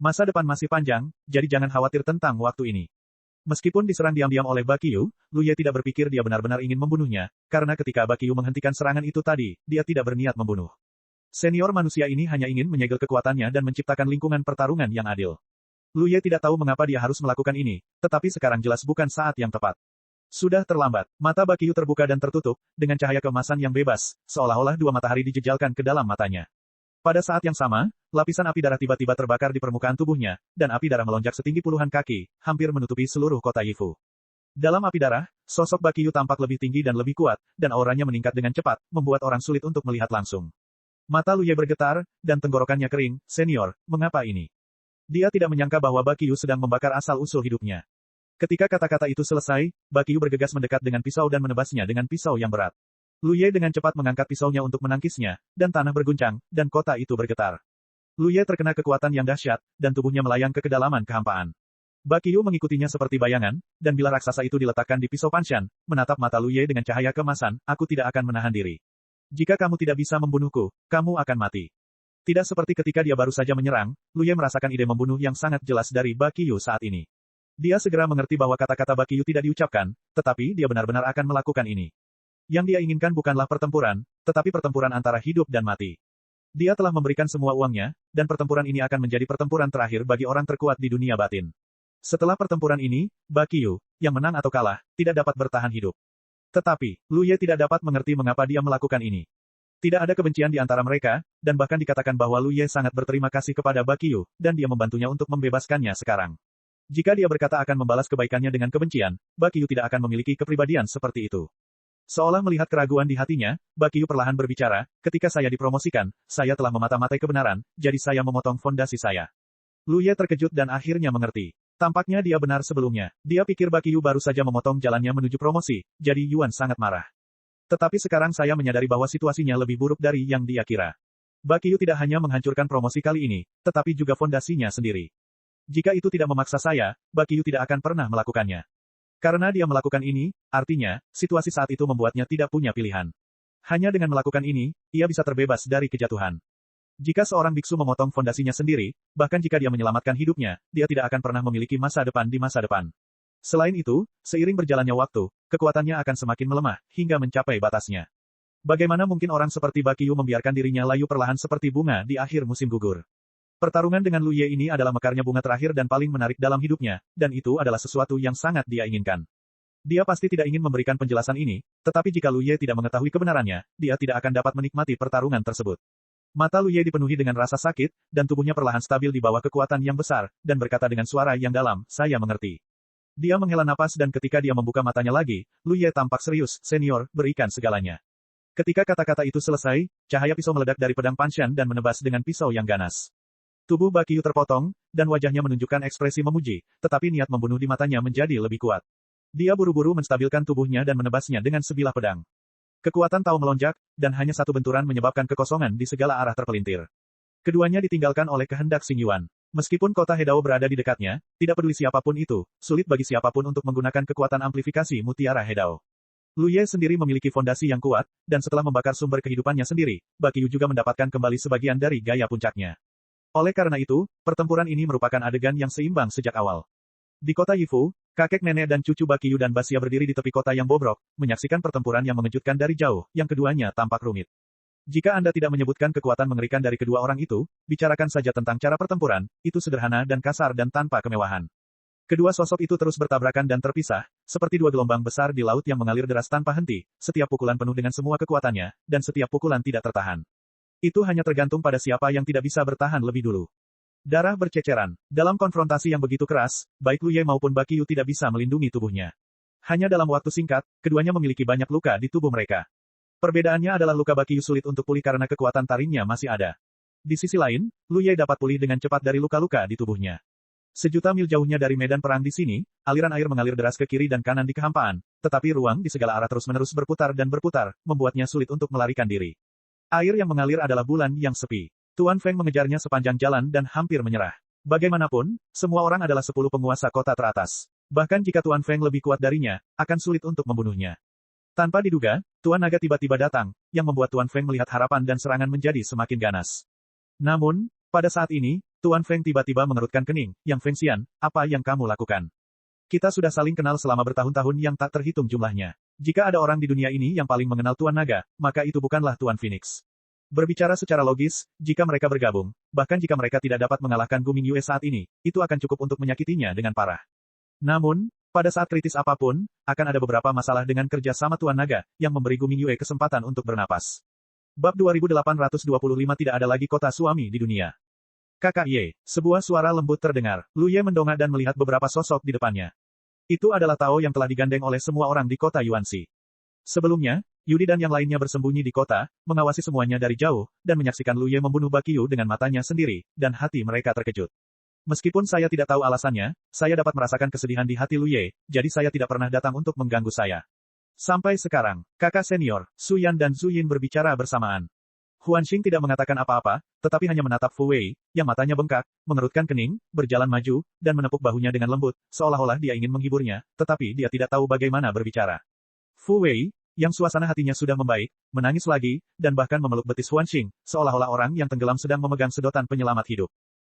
Masa depan masih panjang, jadi jangan khawatir tentang waktu ini. Meskipun diserang diam-diam oleh Bakiyu, Lu Ye tidak berpikir dia benar-benar ingin membunuhnya, karena ketika Bakiyu menghentikan serangan itu tadi, dia tidak berniat membunuh. Senior manusia ini hanya ingin menyegel kekuatannya dan menciptakan lingkungan pertarungan yang adil. Lu Ye tidak tahu mengapa dia harus melakukan ini, tetapi sekarang jelas bukan saat yang tepat. Sudah terlambat, mata Bakiyu terbuka dan tertutup, dengan cahaya keemasan yang bebas, seolah-olah 2 matahari dijejalkan ke dalam matanya. Pada saat yang sama, lapisan api darah tiba-tiba terbakar di permukaan tubuhnya, dan api darah melonjak setinggi puluhan kaki, hampir menutupi seluruh kota Yifu. Dalam api darah, sosok Bakiyu tampak lebih tinggi dan lebih kuat, dan auranya meningkat dengan cepat, membuat orang sulit untuk melihat langsung. Mata Lu Ye bergetar, dan tenggorokannya kering, senior, mengapa ini? Dia tidak menyangka bahwa Bakiyu sedang membakar asal-usul hidupnya. Ketika kata-kata itu selesai, Bakiyu bergegas mendekat dengan pisau dan menebasnya dengan pisau yang berat. Lu Ye dengan cepat mengangkat pisaunya untuk menangkisnya, dan tanah berguncang, dan kota itu bergetar. Lu Ye terkena kekuatan yang dahsyat, dan tubuhnya melayang ke kedalaman kehampaan. Bakiyu mengikutinya seperti bayangan, dan bila raksasa itu diletakkan di pisau Panshan, menatap mata Lu Ye dengan cahaya kemasan, aku tidak akan menahan diri. Jika kamu tidak bisa membunuhku, kamu akan mati. Tidak seperti ketika dia baru saja menyerang, Lu Ye merasakan ide membunuh yang sangat jelas dari Bakiyu saat ini. Dia segera mengerti bahwa kata-kata Bakiyu tidak diucapkan, tetapi dia benar-benar akan melakukan ini. Yang dia inginkan bukanlah pertempuran, tetapi pertempuran antara hidup dan mati. Dia telah memberikan semua uangnya, dan pertempuran ini akan menjadi pertempuran terakhir bagi orang terkuat di dunia batin. Setelah pertempuran ini, Bakyu, yang menang atau kalah, tidak dapat bertahan hidup. Tetapi, Lu Ye tidak dapat mengerti mengapa dia melakukan ini. Tidak ada kebencian di antara mereka, dan bahkan dikatakan bahwa Lu Ye sangat berterima kasih kepada Bakyu, dan dia membantunya untuk membebaskannya sekarang. Jika dia berkata akan membalas kebaikannya dengan kebencian, Bakyu tidak akan memiliki kepribadian seperti itu. Seolah melihat keraguan di hatinya, Bakyu perlahan berbicara, ketika saya dipromosikan, saya telah memata-matai kebenaran, jadi saya memotong fondasi saya. Lu Ye terkejut dan akhirnya mengerti. Tampaknya dia benar sebelumnya. Dia pikir Bakyu baru saja memotong jalannya menuju promosi, jadi Yuan sangat marah. Tetapi sekarang saya menyadari bahwa situasinya lebih buruk dari yang dia kira. Bakyu tidak hanya menghancurkan promosi kali ini, tetapi juga fondasinya sendiri. Jika itu tidak memaksa saya, Bakyu tidak akan pernah melakukannya. Karena dia melakukan ini, artinya, situasi saat itu membuatnya tidak punya pilihan. Hanya dengan melakukan ini, ia bisa terbebas dari kejatuhan. Jika seorang biksu memotong fondasinya sendiri, bahkan jika dia menyelamatkan hidupnya, dia tidak akan pernah memiliki masa depan di masa depan. Selain itu, seiring berjalannya waktu, kekuatannya akan semakin melemah, hingga mencapai batasnya. Bagaimana mungkin orang seperti Bakyu membiarkan dirinya layu perlahan seperti bunga di akhir musim gugur? Pertarungan dengan Lu Ye ini adalah mekarnya bunga terakhir dan paling menarik dalam hidupnya, dan itu adalah sesuatu yang sangat dia inginkan. Dia pasti tidak ingin memberikan penjelasan ini, tetapi jika Lu Ye tidak mengetahui kebenarannya, dia tidak akan dapat menikmati pertarungan tersebut. Mata Lu Ye dipenuhi dengan rasa sakit, dan tubuhnya perlahan stabil di bawah kekuatan yang besar, dan berkata dengan suara yang dalam, saya mengerti. Dia menghela napas dan ketika dia membuka matanya lagi, Lu Ye tampak serius, senior, berikan segalanya. Ketika kata-kata itu selesai, cahaya pisau meledak dari pedang Panshan dan menebas dengan pisau yang ganas. Tubuh Bakyu terpotong, dan wajahnya menunjukkan ekspresi memuji, tetapi niat membunuh di matanya menjadi lebih kuat. Dia buru-buru menstabilkan tubuhnya dan menebasnya dengan sebilah pedang. Kekuatan Tao melonjak, dan hanya satu benturan menyebabkan kekosongan di segala arah terpelintir. Keduanya ditinggalkan oleh kehendak Xing Yuan. Meskipun kota Hedao berada di dekatnya, tidak peduli siapapun itu, sulit bagi siapapun untuk menggunakan kekuatan amplifikasi Mutiara Hedao. Lu Ye sendiri memiliki fondasi yang kuat, dan setelah membakar sumber kehidupannya sendiri, Bakyu juga mendapatkan kembali sebagian dari gaya puncaknya. Oleh karena itu, pertempuran ini merupakan adegan yang seimbang sejak awal. Di kota Yifu, kakek nenek dan cucu Bakyu dan Basya berdiri di tepi kota yang bobrok, menyaksikan pertempuran yang mengejutkan dari jauh, yang keduanya tampak rumit. Jika Anda tidak menyebutkan kekuatan mengerikan dari kedua orang itu, bicarakan saja tentang cara pertempuran, itu sederhana dan kasar dan tanpa kemewahan. Kedua sosok itu terus bertabrakan dan terpisah, seperti dua gelombang besar di laut yang mengalir deras tanpa henti, setiap pukulan penuh dengan semua kekuatannya, dan setiap pukulan tidak tertahan. Itu hanya tergantung pada siapa yang tidak bisa bertahan lebih dulu. Darah berceceran. Dalam konfrontasi yang begitu keras, baik Lu Ye maupun Bakyu tidak bisa melindungi tubuhnya. Hanya dalam waktu singkat, keduanya memiliki banyak luka di tubuh mereka. Perbedaannya adalah luka Bakyu sulit untuk pulih karena kekuatan taringnya masih ada. Di sisi lain, Lu Ye dapat pulih dengan cepat dari luka-luka di tubuhnya. Sejuta mil jauhnya dari medan perang di sini, aliran air mengalir deras ke kiri dan kanan di kehampaan, tetapi ruang di segala arah terus-menerus berputar dan berputar, membuatnya sulit untuk melarikan diri. Air yang mengalir adalah bulan yang sepi. Tuan Feng mengejarnya sepanjang jalan dan hampir menyerah. Bagaimanapun, semua orang adalah 10 penguasa kota teratas. Bahkan jika Tuan Feng lebih kuat darinya, akan sulit untuk membunuhnya. Tanpa diduga, Tuan Naga tiba-tiba datang, yang membuat Tuan Feng melihat harapan dan serangan menjadi semakin ganas. Namun, pada saat ini, Tuan Feng tiba-tiba mengerutkan kening, Yang Fengxian, apa yang kamu lakukan? Kita sudah saling kenal selama bertahun-tahun yang tak terhitung jumlahnya. Jika ada orang di dunia ini yang paling mengenal Tuan Naga, maka itu bukanlah Tuan Phoenix. Berbicara secara logis, jika mereka bergabung, bahkan jika mereka tidak dapat mengalahkan Gu Mingyue saat ini, itu akan cukup untuk menyakitinya dengan parah. Namun, pada saat kritis apapun, akan ada beberapa masalah dengan kerja sama Tuan Naga, yang memberi Gu Mingyue kesempatan untuk bernapas. Bab 2825 tidak ada lagi kota suami di dunia. Kakak Ye, sebuah suara lembut terdengar. Lu Ye mendongak dan melihat beberapa sosok di depannya. Itu adalah Tao yang telah digandeng oleh semua orang di kota Yuanxi. Sebelumnya, Yudi dan yang lainnya bersembunyi di kota, mengawasi semuanya dari jauh, dan menyaksikan Lu Ye membunuh Bakyu dengan matanya sendiri, dan hati mereka terkejut. Meskipun saya tidak tahu alasannya, saya dapat merasakan kesedihan di hati Lu Ye, jadi saya tidak pernah datang untuk mengganggu saya. Sampai sekarang, kakak senior, Su Yan dan Zhu Yin berbicara bersamaan. Huan Xing tidak mengatakan apa-apa, tetapi hanya menatap Fu Wei, yang matanya bengkak, mengerutkan kening, berjalan maju, dan menepuk bahunya dengan lembut, seolah-olah dia ingin menghiburnya, tetapi dia tidak tahu bagaimana berbicara. Fu Wei, yang suasana hatinya sudah membaik, menangis lagi, dan bahkan memeluk betis Huan Xing, seolah-olah orang yang tenggelam sedang memegang sedotan penyelamat hidup.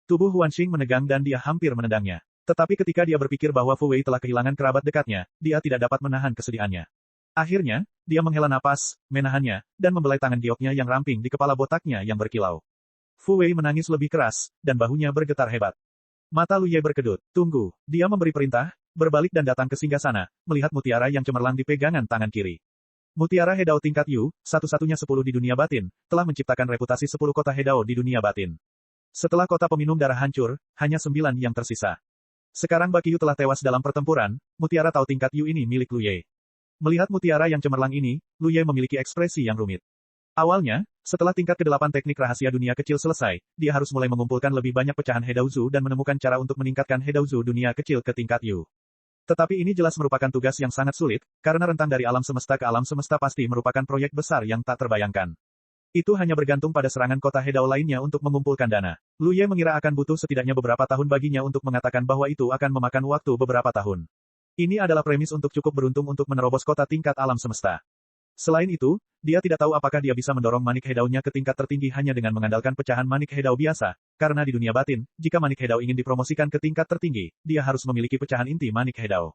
Tubuh Huan Xing menegang dan dia hampir menendangnya. Tetapi ketika dia berpikir bahwa Fu Wei telah kehilangan kerabat dekatnya, dia tidak dapat menahan kesedihannya. Akhirnya, dia menghela napas, menahannya, dan membelai tangan gioknya yang ramping di kepala botaknya yang berkilau. Fu Wei menangis lebih keras, dan bahunya bergetar hebat. Mata Lu Ye berkedut. Tunggu. Dia memberi perintah, berbalik dan datang ke singgasana, melihat mutiara yang cemerlang di pegangan tangan kiri. Mutiara Hedao tingkat Yu, satu-satunya 10 di dunia batin, telah menciptakan reputasi 10 kota Hedao di dunia batin. Setelah kota peminum darah hancur, hanya 9 yang tersisa. Sekarang Bakyu telah tewas dalam pertempuran, mutiara Tao tingkat Yu ini milik Lu Ye. Melihat mutiara yang cemerlang ini, Lu Ye memiliki ekspresi yang rumit. Awalnya, setelah tingkat ke-8 teknik rahasia dunia kecil selesai, dia harus mulai mengumpulkan lebih banyak pecahan Hedaozu dan menemukan cara untuk meningkatkan Hedaozu dunia kecil ke tingkat Yu. Tetapi ini jelas merupakan tugas yang sangat sulit, karena rentang dari alam semesta ke alam semesta pasti merupakan proyek besar yang tak terbayangkan. Itu hanya bergantung pada serangan kota Hedao lainnya untuk mengumpulkan dana. Lu Ye mengira akan butuh setidaknya beberapa tahun baginya untuk mengatakan bahwa itu akan memakan waktu beberapa tahun. Ini adalah premis untuk cukup beruntung untuk menerobos kota tingkat alam semesta. Selain itu, dia tidak tahu apakah dia bisa mendorong manik Hedao-nya ke tingkat tertinggi hanya dengan mengandalkan pecahan manik Hedao biasa, karena di dunia batin, jika manik Hedao ingin dipromosikan ke tingkat tertinggi, dia harus memiliki pecahan inti manik Hedao.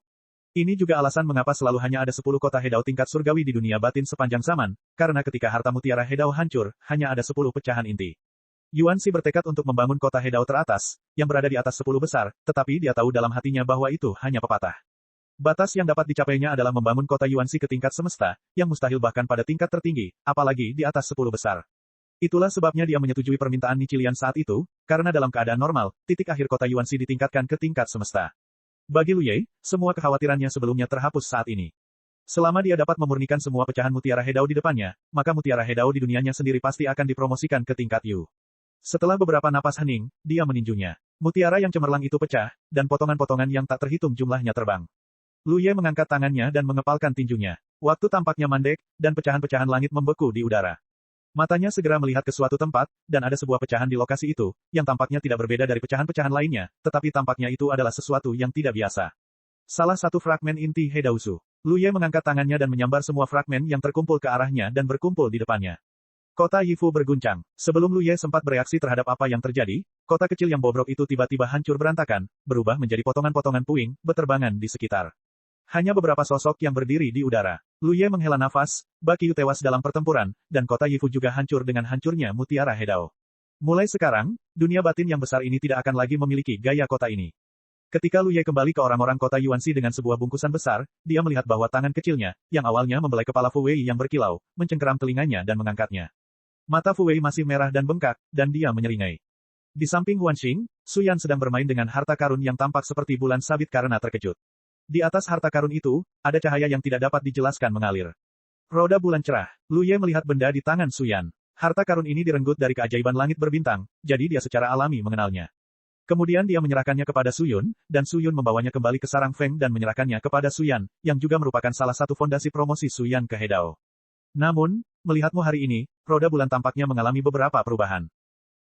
Ini juga alasan mengapa selalu hanya ada 10 kota Hedao tingkat surgawi di dunia batin sepanjang zaman, karena ketika harta mutiara Hedao hancur, hanya ada 10 pecahan inti. Yuan Shi bertekad untuk membangun kota Hedao teratas, yang berada di atas 10 besar, tetapi dia tahu dalam hatinya bahwa itu hanya pepatah. Batas yang dapat dicapainya adalah membangun kota Yuan Shi ke tingkat semesta, yang mustahil bahkan pada tingkat tertinggi, apalagi di atas 10 besar. Itulah sebabnya dia menyetujui permintaan Nichilian saat itu, karena dalam keadaan normal, titik akhir kota Yuan Shi ditingkatkan ke tingkat semesta. Bagi Lu Ye, semua kekhawatirannya sebelumnya terhapus saat ini. Selama dia dapat memurnikan semua pecahan mutiara Hedao di depannya, maka mutiara Hedao di dunianya sendiri pasti akan dipromosikan ke tingkat Yu. Setelah beberapa napas hening, dia meninjunya. Mutiara yang cemerlang itu pecah, dan potongan-potongan yang tak terhitung jumlahnya terbang. Lu Ye mengangkat tangannya dan mengepalkan tinjunya. Waktu tampaknya mandek, dan pecahan-pecahan langit membeku di udara. Matanya segera melihat ke suatu tempat, dan ada sebuah pecahan di lokasi itu, yang tampaknya tidak berbeda dari pecahan-pecahan lainnya, tetapi tampaknya itu adalah sesuatu yang tidak biasa. Salah satu fragmen inti Hedaozu. Lu Ye mengangkat tangannya dan menyambar semua fragmen yang terkumpul ke arahnya dan berkumpul di depannya. Kota Yifu berguncang. Sebelum Lu Ye sempat bereaksi terhadap apa yang terjadi, kota kecil yang bobrok itu tiba-tiba hancur berantakan, berubah menjadi potongan-potongan puing, beterbangan di sekitar. Hanya beberapa sosok yang berdiri di udara. Lu Ye menghela nafas, Bakyu tewas dalam pertempuran, dan kota Yifu juga hancur dengan hancurnya mutiara Hedao. Mulai sekarang, dunia batin yang besar ini tidak akan lagi memiliki gaya kota ini. Ketika Lu Ye kembali ke orang-orang kota Yuan Shi dengan sebuah bungkusan besar, dia melihat bahwa tangan kecilnya, yang awalnya membelai kepala Fu Wei yang berkilau, mencengkeram telinganya dan mengangkatnya. Mata Fu Wei masih merah dan bengkak, dan dia menyeringai. Di samping Huan Xing, Su Yan sedang bermain dengan harta karun yang tampak seperti bulan sabit karena terkejut. Di atas harta karun itu, ada cahaya yang tidak dapat dijelaskan mengalir. Roda bulan cerah. Lu Ye melihat benda di tangan Su Yan. Harta karun ini direnggut dari keajaiban langit berbintang, jadi dia secara alami mengenalnya. Kemudian dia menyerahkannya kepada Su Yun, dan Su Yun membawanya kembali ke sarang Feng dan menyerahkannya kepada Su Yan, yang juga merupakan salah satu fondasi promosi Su Yan ke Hedao. Namun, melihatmu hari ini, roda bulan tampaknya mengalami beberapa perubahan.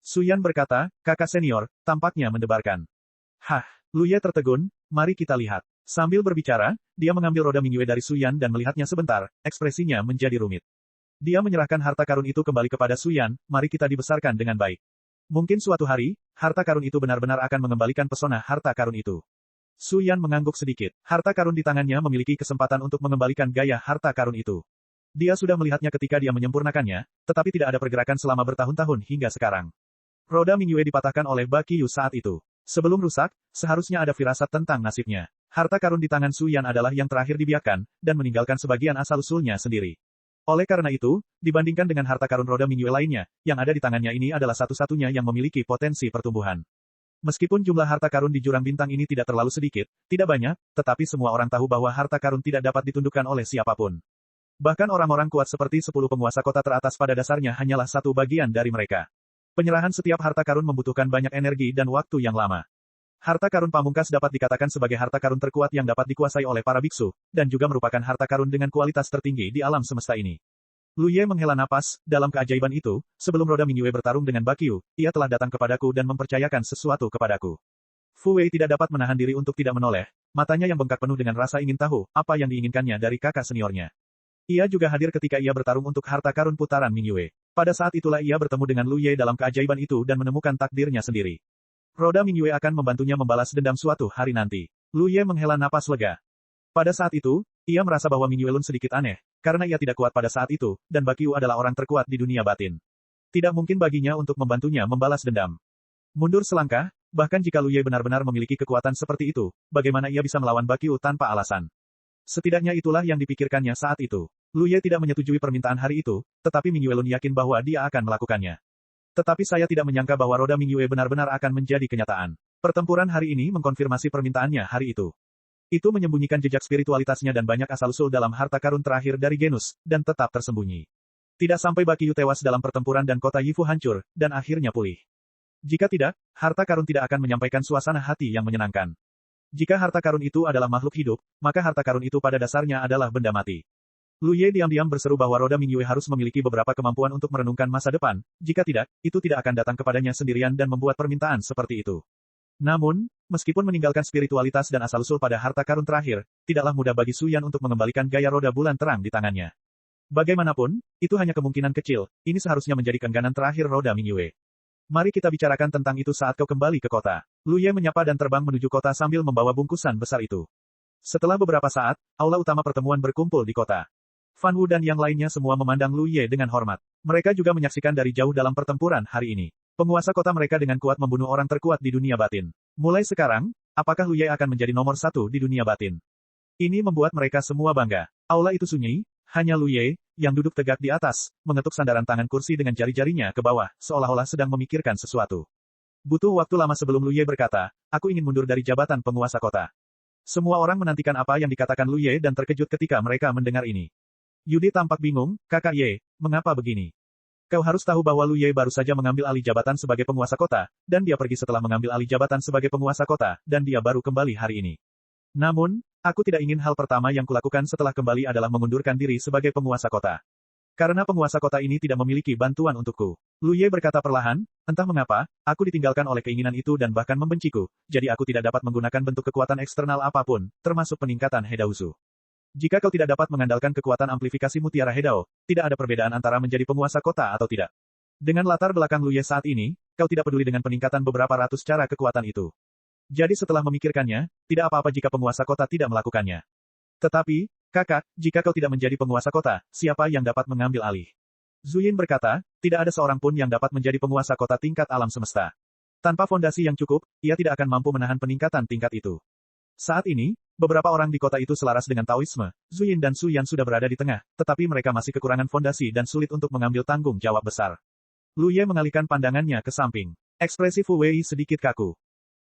Su Yan berkata, kakak senior, tampaknya mendebarkan. Hah, Lu Ye tertegun, mari kita lihat. Sambil berbicara, dia mengambil roda Mingyue dari Su Yan dan melihatnya sebentar, ekspresinya menjadi rumit. Dia menyerahkan harta karun itu kembali kepada Su Yan, mari kita dibesarkan dengan baik. Mungkin suatu hari, harta karun itu benar-benar akan mengembalikan pesona harta karun itu. Su Yan mengangguk sedikit. Harta karun di tangannya memiliki kesempatan untuk mengembalikan gaya harta karun itu. Dia sudah melihatnya ketika dia menyempurnakannya, tetapi tidak ada pergerakan selama bertahun-tahun hingga sekarang. Roda Mingyue dipatahkan oleh Bakyu saat itu. Sebelum rusak, seharusnya ada firasat tentang nasibnya. Harta karun di tangan Su Yan adalah yang terakhir dibiarkan, dan meninggalkan sebagian asal-usulnya sendiri. Oleh karena itu, dibandingkan dengan harta karun roda Mingyue lainnya, yang ada di tangannya ini adalah satu-satunya yang memiliki potensi pertumbuhan. Meskipun jumlah harta karun di jurang bintang ini tidak terlalu sedikit, tidak banyak, tetapi semua orang tahu bahwa harta karun tidak dapat ditundukkan oleh siapapun. Bahkan orang-orang kuat seperti 10 penguasa kota teratas pada dasarnya hanyalah satu bagian dari mereka. Penyerahan setiap harta karun membutuhkan banyak energi dan waktu yang lama. Harta karun pamungkas dapat dikatakan sebagai harta karun terkuat yang dapat dikuasai oleh para biksu, dan juga merupakan harta karun dengan kualitas tertinggi di alam semesta ini. Lu Ye menghela napas, dalam keajaiban itu, sebelum roda Mingyue bertarung dengan Bakyu, ia telah datang kepadaku dan mempercayakan sesuatu kepadaku. Fu Wei tidak dapat menahan diri untuk tidak menoleh, matanya yang bengkak penuh dengan rasa ingin tahu, apa yang diinginkannya dari kakak seniornya. Ia juga hadir ketika ia bertarung untuk harta karun putaran Mingyue. Pada saat itulah ia bertemu dengan Lu Ye dalam keajaiban itu dan menemukan takdirnya sendiri. Roda Mingyue akan membantunya membalas dendam suatu hari nanti. Lu Ye menghela napas lega. Pada saat itu, ia merasa bahwa Mingyue Lun sedikit aneh, karena ia tidak kuat pada saat itu, dan Bakyu adalah orang terkuat di dunia batin. Tidak mungkin baginya untuk membantunya membalas dendam. Mundur selangkah, Bahkan jika Lu Ye benar-benar memiliki kekuatan seperti itu, bagaimana ia bisa melawan Bakyu tanpa alasan? Setidaknya itulah yang dipikirkannya saat itu. Lu Ye tidak menyetujui permintaan hari itu, tetapi Ming Yuelun yakin bahwa dia akan melakukannya. Tetapi saya tidak menyangka bahwa roda Ming Yue benar-benar akan menjadi kenyataan. Pertempuran hari ini mengkonfirmasi permintaannya hari itu. Itu menyembunyikan jejak spiritualitasnya dan banyak asal-usul dalam harta karun terakhir dari Genus, dan tetap tersembunyi. Tidak sampai Bakyu tewas dalam pertempuran dan kota Yifu hancur, dan akhirnya pulih. Jika tidak, harta karun tidak akan menyampaikan suasana hati yang menyenangkan. Jika harta karun itu adalah makhluk hidup, maka harta karun itu pada dasarnya adalah benda mati. Lu Ye diam-diam berseru bahwa roda Ming Yue harus memiliki beberapa kemampuan untuk merenungkan masa depan, jika tidak, itu tidak akan datang kepadanya sendirian dan membuat permintaan seperti itu. Namun, meskipun meninggalkan spiritualitas dan asal-usul pada harta karun terakhir, tidaklah mudah bagi Su Yan untuk mengembalikan gaya roda bulan terang di tangannya. Bagaimanapun, itu hanya kemungkinan kecil, ini seharusnya menjadi keengganan terakhir roda Ming Yue. Mari kita bicarakan tentang itu saat kau kembali ke kota. Lu Ye menyapa dan terbang menuju kota sambil membawa bungkusan besar itu. Setelah beberapa saat, aula utama pertemuan berkumpul di kota. Fan Wu dan yang lainnya semua memandang Lu Ye dengan hormat. Mereka juga menyaksikan dari jauh dalam pertempuran hari ini. Penguasa kota mereka dengan kuat membunuh orang terkuat di dunia batin. Mulai sekarang, apakah Lu Ye akan menjadi nomor satu di dunia batin? Ini membuat mereka semua bangga. Aula itu sunyi, hanya Lu Ye, yang duduk tegak di atas, mengetuk sandaran tangan kursi dengan jari-jarinya ke bawah, seolah-olah sedang memikirkan sesuatu. Butuh waktu lama sebelum Lu Ye berkata, aku ingin mundur dari jabatan penguasa kota. Semua orang menantikan apa yang dikatakan Lu Ye dan terkejut ketika mereka mendengar ini. Yudi tampak bingung, kakak Ye, mengapa begini? Kau harus tahu bahwa Lu Ye baru saja mengambil alih jabatan sebagai penguasa kota, dan dia pergi setelah mengambil alih jabatan sebagai penguasa kota, dan dia baru kembali hari ini. Namun, aku tidak ingin hal pertama yang kulakukan setelah kembali adalah mengundurkan diri sebagai penguasa kota. Karena penguasa kota ini tidak memiliki bantuan untukku. Lu Ye berkata perlahan, entah mengapa, aku ditinggalkan oleh keinginan itu dan bahkan membenciku, jadi aku tidak dapat menggunakan bentuk kekuatan eksternal apapun, termasuk peningkatan Hedauzu. Jika kau tidak dapat mengandalkan kekuatan amplifikasi mutiara Hedao, tidak ada perbedaan antara menjadi penguasa kota atau tidak. Dengan latar belakang Lu Ye saat ini, kau tidak peduli dengan peningkatan beberapa ratus cara kekuatan itu. Jadi setelah memikirkannya, tidak apa-apa jika penguasa kota tidak melakukannya. Tetapi, kakak, jika kau tidak menjadi penguasa kota, siapa yang dapat mengambil alih? Zuyin berkata, tidak ada seorang pun yang dapat menjadi penguasa kota tingkat alam semesta. Tanpa fondasi yang cukup, ia tidak akan mampu menahan peningkatan tingkat itu. Saat ini, beberapa orang di kota itu selaras dengan Taoisme, Zuyin dan Su Yan sudah berada di tengah, tetapi mereka masih kekurangan fondasi dan sulit untuk mengambil tanggung jawab besar. Lu Ye mengalihkan pandangannya ke samping. Ekspresi Fu Wei sedikit kaku.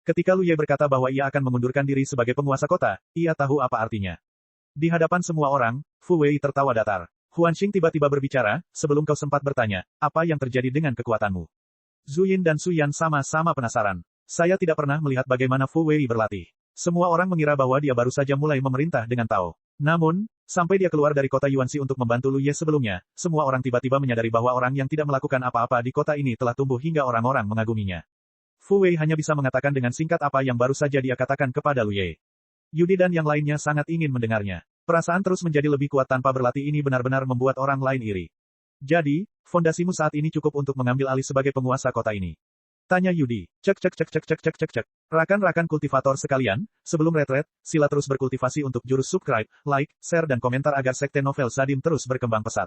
Ketika Lu Ye berkata bahwa ia akan mengundurkan diri sebagai penguasa kota, ia tahu apa artinya. Di hadapan semua orang, Fu Wei tertawa datar. Huan Xing tiba-tiba berbicara, sebelum kau sempat bertanya, apa yang terjadi dengan kekuatanmu? Zuyin dan Su Yan sama-sama penasaran. Saya tidak pernah melihat bagaimana Fu Wei berlatih. Semua orang mengira bahwa dia baru saja mulai memerintah dengan Tao. Namun, sampai dia keluar dari kota Yuanxi untuk membantu Lu Ye sebelumnya, semua orang tiba-tiba menyadari bahwa orang yang tidak melakukan apa-apa di kota ini telah tumbuh hingga orang-orang mengaguminya. Fu Wei hanya bisa mengatakan dengan singkat apa yang baru saja dia katakan kepada Lu Ye. Yudi dan yang lainnya sangat ingin mendengarnya. Perasaan terus menjadi lebih kuat tanpa berlatih ini benar-benar membuat orang lain iri. Jadi, fondasimu saat ini cukup untuk mengambil alih sebagai penguasa kota ini. Tanya Yudi. Cek. Rakan-rakan kultivator sekalian, sebelum retret, sila terus berkultivasi untuk jurus subscribe, like, share dan komentar agar sekte novel Sadim terus berkembang pesat.